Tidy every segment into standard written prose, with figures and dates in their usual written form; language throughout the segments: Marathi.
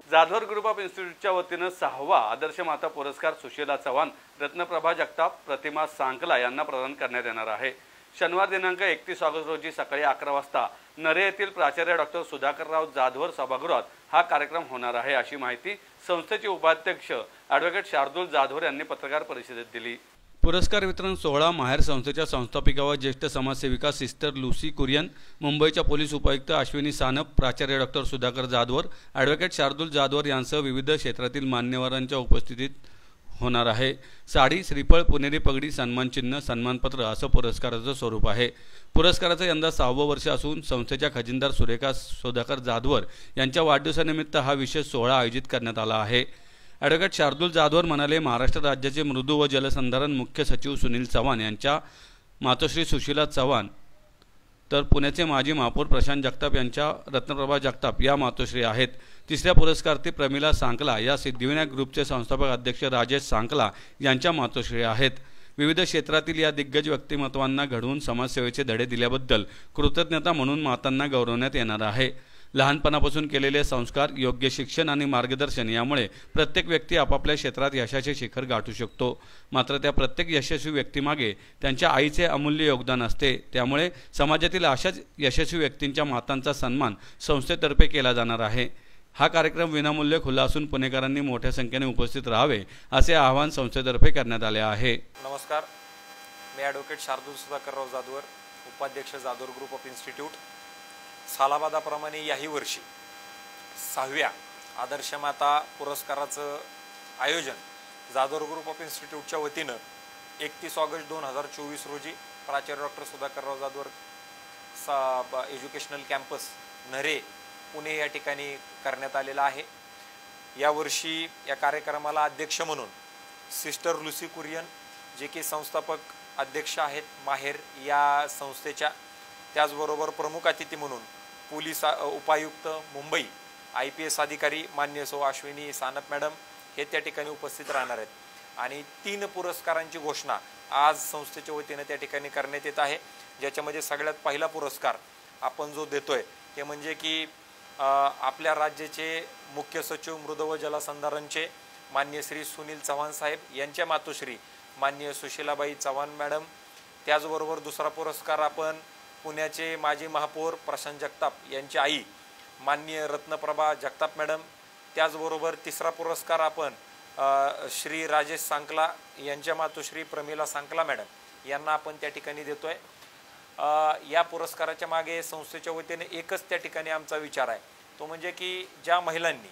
जाधवर ग्रुप ऑफ इन्स्टिट्यूटच्या वतीनं 6वा आदर्श माता पुरस्कार सुशीला चव्हाण, रत्नप्रभा जगताप, प्रतिमा सांकला यांना प्रदान करण्यात येणार आहे। शनिवार दिनांक 31 ऑगस्ट रोजी सकाळी 11 वाजता नरे येथील प्राचार्य डॉक्टर सुधाकरराव जाधवर सभागृहात हा कार्यक्रम होणार आहे, अशी माहिती संस्थेचे उपाध्यक्ष ॲडव्होकेट शार्दूल जाधवर यांनी पत्रकार परिषदेत दिली। पुरस्कार वितरण सोहळा माहेर संस्थेच्या संस्थापिका व ज्येष्ठ समाजसेविका सिस्टर लुसी कुरियन, मुंबईच्या पोलीस उपायुक्त अश्विनी सानप, प्राचार्य डॉक्टर सुधाकर जाधवर, ॲडव्होकेट शार्दूल जाधवर यांसह विविध क्षेत्रातील मान्यवरांच्या उपस्थितीत होणार आहे। साडी, श्रीफळ, पुणेरी पगडी, सन्मानचिन्ह, सन्मानपत्र असं पुरस्काराचं स्वरूप आहे। पुरस्काराचं यंदा 6वं वर्ष असून संस्थेच्या खजिनदार सुरेखा सुधाकर जाधवर यांच्या वाढदिवसानिमित्त हा विशेष सोहळा आयोजित करण्यात आला आहे। ॲडव्होकेट शार्दूल जाधवर म्हणाले, महाराष्ट्र राज्याचे मृदू व जलसंधारण मुख्य सचिव सुनील चव्हाण यांच्या मातोश्री सुशीला चव्हाण, तर पुण्याचे माजी महापौर प्रशांत जगताप यांच्या रत्नप्रभा जगताप या मातोश्री आहेत। तिसऱ्या पुरस्कारार्थी प्रमिला सांकला या सिद्धिविनायक ग्रुपचे संस्थापक अध्यक्ष राजेश सांकला यांच्या मातोश्री आहेत। विविध क्षेत्रातील या दिग्गज व्यक्तिमत्वांना घडवून समाजसेवेचे धडे दिल्याबद्दल कृतज्ञता म्हणून मातांना गौरवण्यात येणार आहे। लहानपणापासून केलेले संस्कार, योग्य शिक्षण आणि मार्गदर्शन यामुळे प्रत्येक व्यक्ती आपापल्या क्षेत्रात यशाचे शिखर गाठू शकतो। मात्र त्या प्रत्येक यशस्वी व्यक्तीमागे त्यांच्या आईचे अमूल्य योगदान असते। त्यामुळे समाजातील अशाच यशस्वी व्यक्तींच्या मातांचा सन्मान संस्थेतर्फे केला जाणार आहे। हा कार्यक्रम विनामूल्य खुला असून पुणेकरांनी मोठ्या संख्येने उपस्थित राहावे असे आवाहन संस्थेतर्फे करण्यात आले आहे। नमस्कार, मी ॲडव्होकेट शार्दूल सुधाकरराव जाधवर, उपाध्यक्ष जाधवर ग्रुप ऑफ इन्स्टिट्यूट। सालाबादाप्रमाणे याही वर्षी 6व्या आदर्श माता पुरस्काराचं आयोजन जाधवर ग्रुप ऑफ इन्स्टिट्यूटच्या वतीनं 31 ऑगस्ट 2024 रोजी प्राचार्य doctor Sudhakarrao Jadhavar educational campus नरे पुणे या ठिकाणी करण्यात आलेला आहे। यावर्षी या कार्यक्रमाला अध्यक्ष म्हणून सिस्टर लुसी कुरियन, जे की संस्थापक अध्यक्ष आहेत माहेर या संस्थेच्या, त्याचबरोबर प्रमुख अतिथी म्हणून पोलीस उपायुक्त मुंबई IPS अधिकारी मान्य सौ अश्विनी सानप मॅडम हे त्या ठिकाणी उपस्थित राहणार आहेत। आणि 3 पुरस्कारांची घोषणा आज संस्थेच्या वतीने त्या ठिकाणी करण्यात येत आहे, ज्याच्यामध्ये सगळ्यात पहिला पुरस्कार आपण जो देतोय ते म्हणजे की आपल्या राज्याचे मुख्य सचिव मृद व जलसंधारणचे मान्य श्री सुनील चव्हाण साहेब यांच्या मातोश्री मान्य सुशीलाबाई चव्हाण मॅडम। त्याचबरोबर दुसरा पुरस्कार आपण पुण्याचे माजी महापौर प्रशांत जगताप यांची आई मान्य रत्नप्रभा जगताप मॅडम। त्याचबरोबर तिसरा पुरस्कार आपण श्री राजेश सांकला यांच्या मातोश्री प्रमिला सांकला मॅडम यांना आपण त्या ठिकाणी देतोय। या पुरस्काराच्या मागे संस्थेच्या वतीने एकच त्या ठिकाणी आमचा विचार आहे, तो म्हणजे की ज्या महिलांनी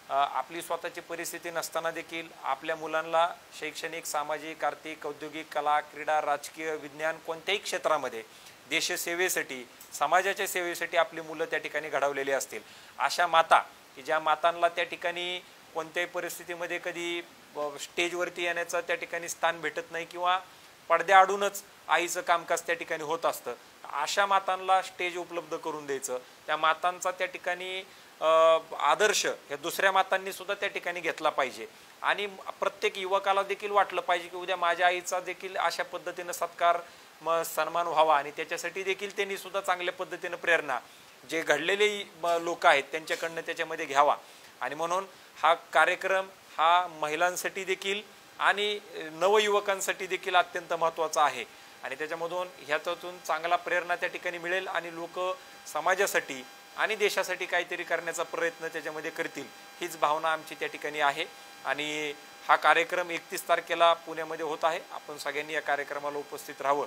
आपली स्वतःची परिस्थिती नसताना देखील आपल्या मुलांना शैक्षणिक, सामाजिक, आर्थिक, औद्योगिक, कला, क्रीडा, राजकीय, विज्ञान कोणत्याही क्षेत्रामध्ये देशसेवेसाठी, समाजाच्या सेवेसाठी आपली मुलं त्या ठिकाणी घडवलेली असतील, अशा माता की ज्या मातांना त्या ठिकाणी कोणत्याही परिस्थितीमध्ये कधी स्टेजवरती येण्याचं त्या ठिकाणी स्थान भेटत नाही किंवा पडद्याआडूनच आईचं कामकाज त्या ठिकाणी होत असतं, अशा मातांना स्टेज उपलब्ध करून द्यायचं। त्या मातांचा त्या ठिकाणी आदर्श हे दुसऱ्या मातांनी सुद्धा त्या ठिकाणी घेतला पाहिजे आणि प्रत्येक युवकाला देखील वाटलं पाहिजे की उद्या माझ्या आईचा देखील अशा पद्धतीने सत्कार सन्मान व्हावा आणि त्याच्यासाठी देखील त्यांनी सुद्धा चांगल्या पद्धतीने प्रेरणा जे घडलेले लोक आहेत त्यांच्याकडनं त्याच्यामध्ये घ्यावा। आणि म्हणून हा कार्यक्रम हा महिलांसाठी देखील आणि नवयुवकांसाठी देखील अत्यंत महत्त्वाचा आहे आणि त्याच्यामधून ह्याच्यातून चांगला प्रेरणा त्या ठिकाणी मिळेल आणि लोक समाजासाठी आणि देशासाठी काहीतरी करण्याचा प्रयत्न त्याच्यामध्ये करतील, हीच भावना आमची त्या ठिकाणी आहे। आणि हा कार्यक्रम 31 तारखेला पुण्यामध्ये होत आहे। आपण सगळ्यांनी या कार्यक्रमाला उपस्थित राहावं।